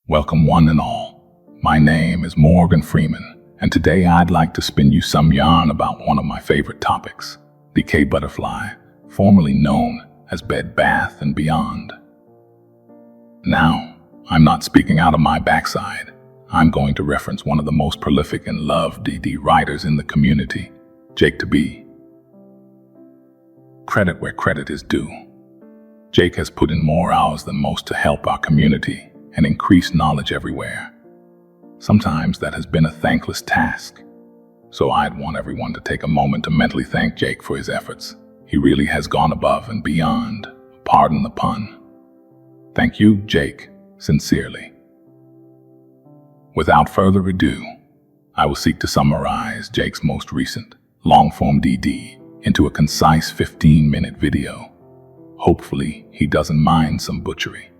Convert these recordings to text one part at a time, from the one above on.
Welcome one and all. My name is Morgan Freeman, and today I'd like to spin you some yarn about one of my favorite topics, decay butterfly, formerly known as Bed Bath & Beyond. Now, I'm not speaking out of my backside. I'm going to reference one of the most prolific and loved DD writers in the community, Jake2b's. Credit where credit is due. Jake has put in more hours than most to help our community and increase knowledge everywhere. Sometimes that has been a thankless task. So I'd want everyone to take a moment to mentally thank Jake for his efforts. He really has gone above and beyond. Pardon the pun. Thank you, Jake, sincerely. Without further ado, I will seek to summarize Jake's most recent long-form DD into a concise 15-minute video. Hopefully, he doesn't mind some butchery.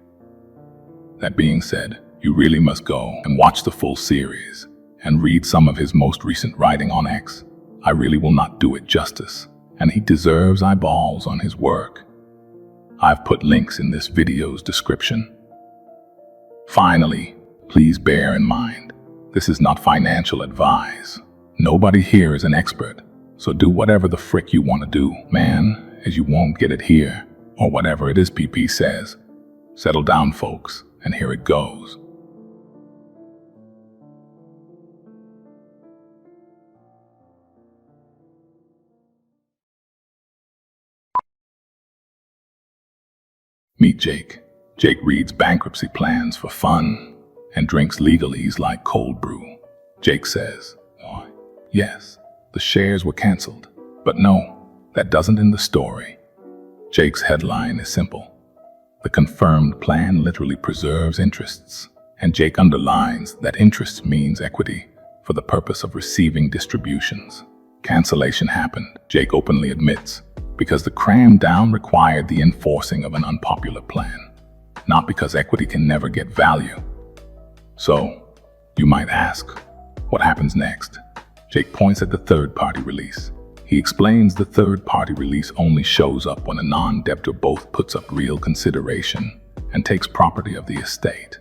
That being said, you really must go and watch the full series and read some of his most recent writing on X. I really will not do it justice, and he deserves eyeballs on his work. I've put links in this video's description. Finally, please bear in mind, this is not financial advice. Nobody here is an expert, so do whatever the frick you want to do, man, as you won't get it here, or whatever it is PP says. Settle down, folks, and here it goes. Meet Jake. Jake reads bankruptcy plans for fun and drinks legalese like cold brew. Jake says, "Oh, yes, the shares were canceled, but no, that doesn't end the story." Jake's headline is simple. The confirmed plan literally preserves interests, and Jake underlines that interest means equity for the purpose of receiving distributions. Cancellation happened, Jake openly admits, because the cram down required the enforcing of an unpopular plan, not because equity can never get value. So, you might ask, what happens next? Jake points at the third-party release. He explains the third-party release only shows up when a non-debtor both puts up real consideration and takes property of the estate.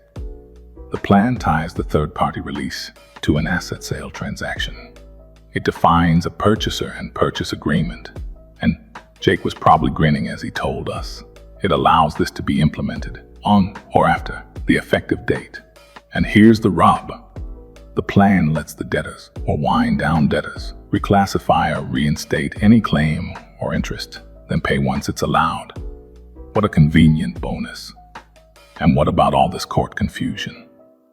The plan ties the third-party release to an asset sale transaction. It defines a purchaser and purchase agreement, and Jake was probably grinning as he told us. It allows this to be implemented on or after the effective date. And here's the rub. The plan lets the debtors, or wind-down debtors, reclassify or reinstate any claim or interest, then pay once it's allowed. What a convenient bonus. And what about all this court confusion?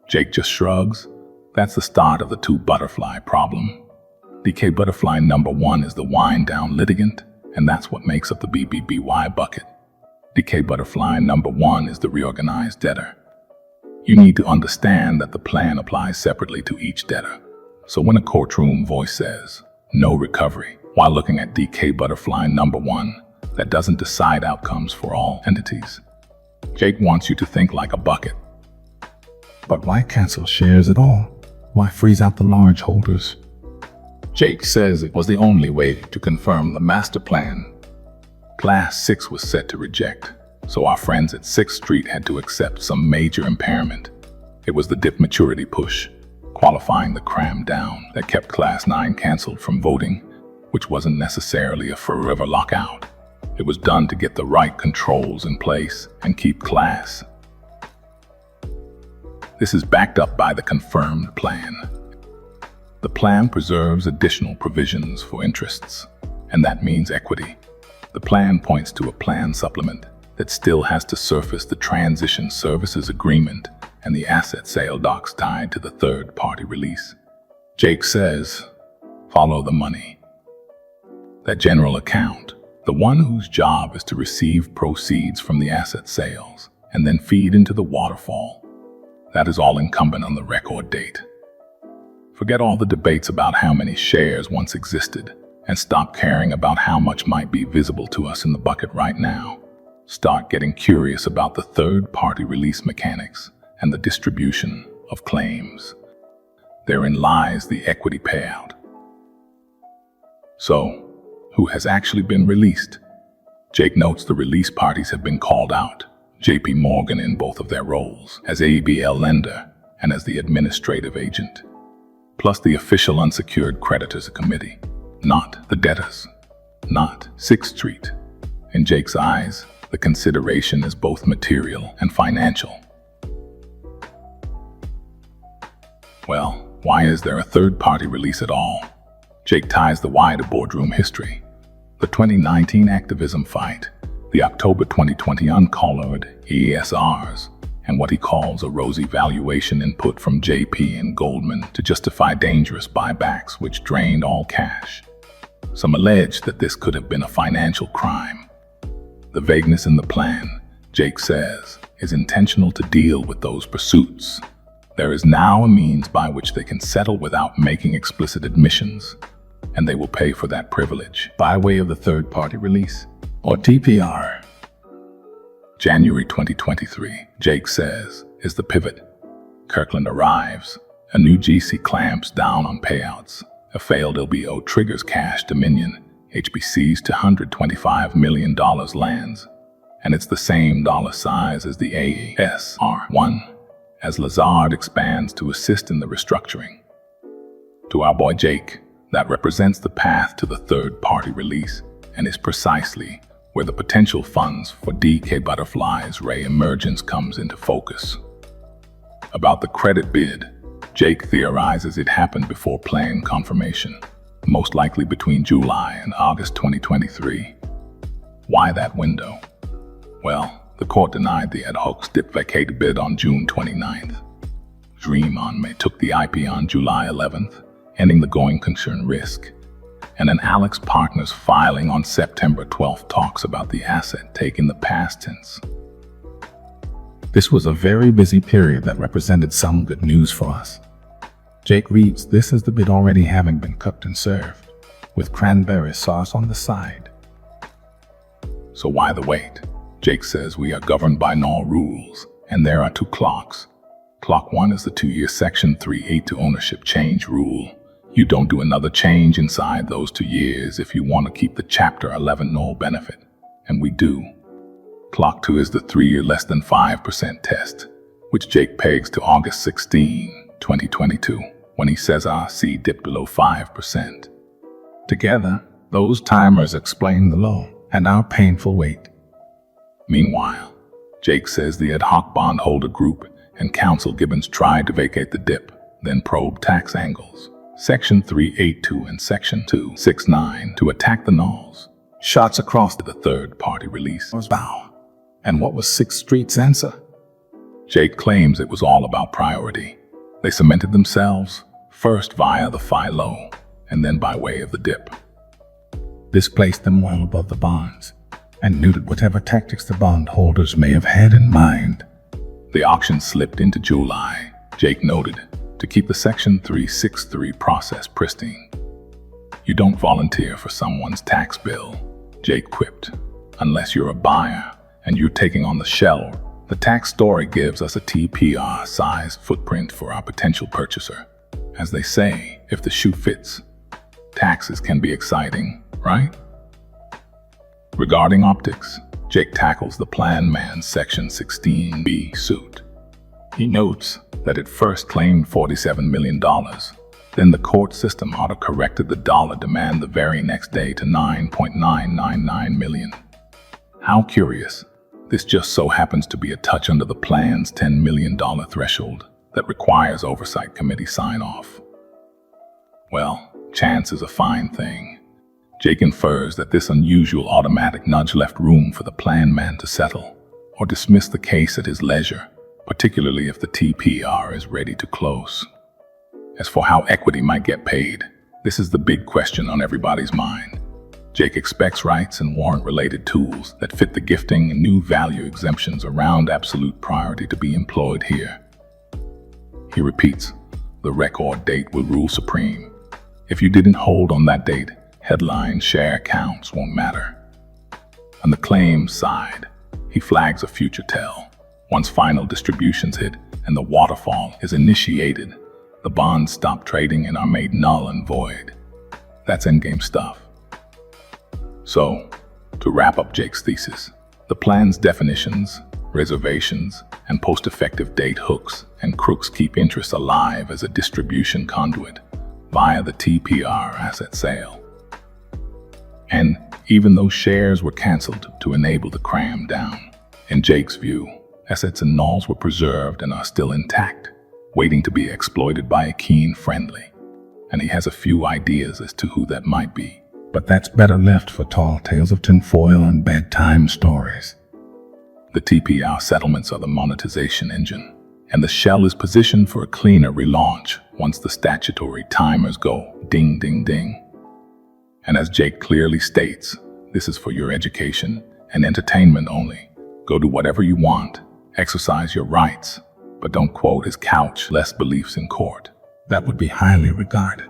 Jake just shrugs. That's the start of the two butterfly problem. Decay butterfly number one is the wind-down litigant, and that's what makes up the BBBY bucket. Decay butterfly number one is the reorganized debtor. You need to understand that the plan applies separately to each debtor. So when a courtroom voice says, no recovery, while looking at decay butterfly number one, that doesn't decide outcomes for all entities. Jake wants you to think like a bucket. But why cancel shares at all? Why freeze out the large holders? Jake says it was the only way to confirm the master plan. Class 6 was set to reject, so our friends at 6th Street had to accept some major impairment. It was the dip maturity push, qualifying the cram down, that kept Class 9 canceled from voting, which wasn't necessarily a forever lockout. It was done to get the right controls in place and keep class. This is backed up by the confirmed plan. The plan preserves additional provisions for interests, and that means equity. The plan points to a plan supplement that still has to surface the transition services agreement and the asset sale docs tied to the third-party release. Jake says, follow the money. That general account, the one whose job is to receive proceeds from the asset sales and then feed into the waterfall, that is all incumbent on the record date. Forget all the debates about how many shares once existed and stop caring about how much might be visible to us in the bucket right now. Start getting curious about the third-party release mechanics and the distribution of claims. Therein lies the equity payout. So, who has actually been released? Jake notes the release parties have been called out, J.P. Morgan in both of their roles, as ABL lender and as the administrative agent, plus the official unsecured creditors committee, not the debtors, not 6th Street. In Jake's eyes, the consideration is both material and financial. Well, why is there a third-party release at all? Jake ties the why to boardroom history. The 2019 activism fight, the October 2020 uncolored ESRs, and what he calls a rosy valuation input from JP and Goldman to justify dangerous buybacks which drained all cash. Some allege that this could have been a financial crime. The vagueness in the plan, Jake says, is intentional to deal with those pursuits. There is now a means by which they can settle without making explicit admissions, and they will pay for that privilege by way of the third-party release, or TPR. January 2023, Jake says, is the pivot. Kirkland arrives. A new GC clamps down on payouts. A failed LBO triggers cash dominion. HBC's $225 million lands. And it's the same dollar size as the ASR1, as Lazard expands to assist in the restructuring. To our boy Jake, that represents the path to the third-party release and is precisely where the potential funds for DK Butterfly's re-emergence comes into focus. About the credit bid, Jake theorizes it happened before plan confirmation, most likely between July and August 2023. Why that window? Well, the court denied the ad hoc stip vacate bid on June 29th. Dream on May took the IP on July 11th, ending the going concern risk. And an Alex Partners filing on September 12th talks about the asset take in the past tense. This was a very busy period that represented some good news for us. Jake reads this as the bid already having been cooked and served, with cranberry sauce on the side. So why the wait? Jake says we are governed by null rules, and there are two clocks. Clock 1 is the 2-year Section 382 ownership change rule. You don't do another change inside those 2 years if you want to keep the Chapter 11 null benefit, and we do. Clock 2 is the 3-year less than 5% test, which Jake pegs to August 16, 2022, when he says our C dipped below 5%. Together, those timers explain the low and our painful wait. Meanwhile, Jake says the ad hoc bondholder group and Counsel Gibbons tried to vacate the dip, then probe tax angles, Section 382 and Section 269, to attack the nulls. Shots across to the third-party release. Bow. And what was 6th Street's answer? Jake claims it was all about priority. They cemented themselves, first via the FI-low, and then by way of the dip. This placed them well above the bonds, and neutered whatever tactics the bondholders may have had in mind. The auction slipped into July, Jake noted, to keep the Section 363 process pristine. You don't volunteer for someone's tax bill, Jake quipped, unless you're a buyer and you're taking on the shell. The tax story gives us a TPR-sized footprint for our potential purchaser. As they say, if the shoe fits, taxes can be exciting, right? Regarding optics, Jake tackles the plan man's Section 16B suit. He notes that it first claimed $47 million. Then the court system auto-corrected the dollar demand the very next day to $9.999 million. How curious. This just so happens to be a touch under the plan's $10 million threshold that requires oversight committee sign-off. Well, chance is a fine thing. Jake infers that this unusual automatic nudge left room for the plan man to settle or dismiss the case at his leisure, particularly if the TPR is ready to close. As for how equity might get paid, this is the big question on everybody's mind. Jake expects rights and warrant-related tools that fit the gifting and new value exemptions around absolute priority to be employed here. He repeats, the record date will rule supreme. If you didn't hold on that date, headline share counts won't matter. On the claims side, he flags a future tell. Once final distributions hit and the waterfall is initiated, the bonds stop trading and are made null and void. That's endgame stuff. So, to wrap up Jake's thesis, the plan's definitions, reservations, and post-effective date hooks and crooks keep interest alive as a distribution conduit via the TPR asset sale. And even though shares were canceled to enable the cram down, in Jake's view, assets and nulls were preserved and are still intact, waiting to be exploited by a keen friendly. And he has a few ideas as to who that might be. But that's better left for tall tales of tinfoil and bedtime stories. The TPR settlements are the monetization engine, and the shell is positioned for a cleaner relaunch once the statutory timers go ding, ding, ding. And as Jake clearly states, this is for your education and entertainment only. Go do whatever you want, exercise your rights, but don't quote his couch-less beliefs in court. That would be highly regarded.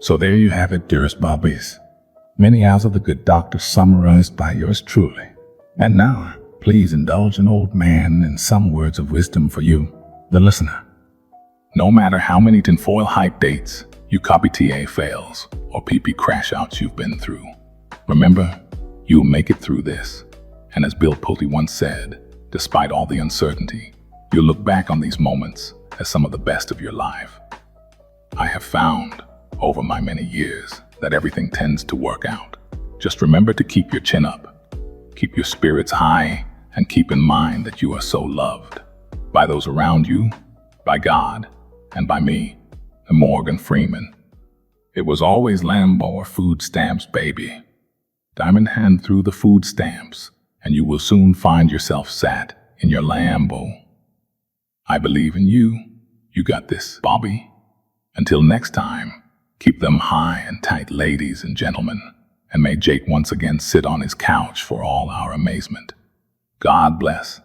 So there you have it, dearest Bobbies. Many hours of the good doctor summarized by yours truly. And now, please indulge an old man in some words of wisdom for you, the listener. No matter how many tinfoil hype dates, you copy TA fails, or PP crash outs you've been through, remember, you'll make it through this. And as Bill Pulte once said, despite all the uncertainty, you'll look back on these moments as some of the best of your life. I have found, over my many years, that everything tends to work out. Just remember to keep your chin up, keep your spirits high, and keep in mind that you are so loved. By those around you, by God, and by me, the Morgan Freeman. It was always Lambo or food stamps, baby. Diamond hand through the food stamps, and you will soon find yourself sat in your Lambo. I believe in you. You got this, Bobby. Until next time, keep them high and tight, ladies and gentlemen, and may Jake once again sit on his couch for all our amazement. God bless.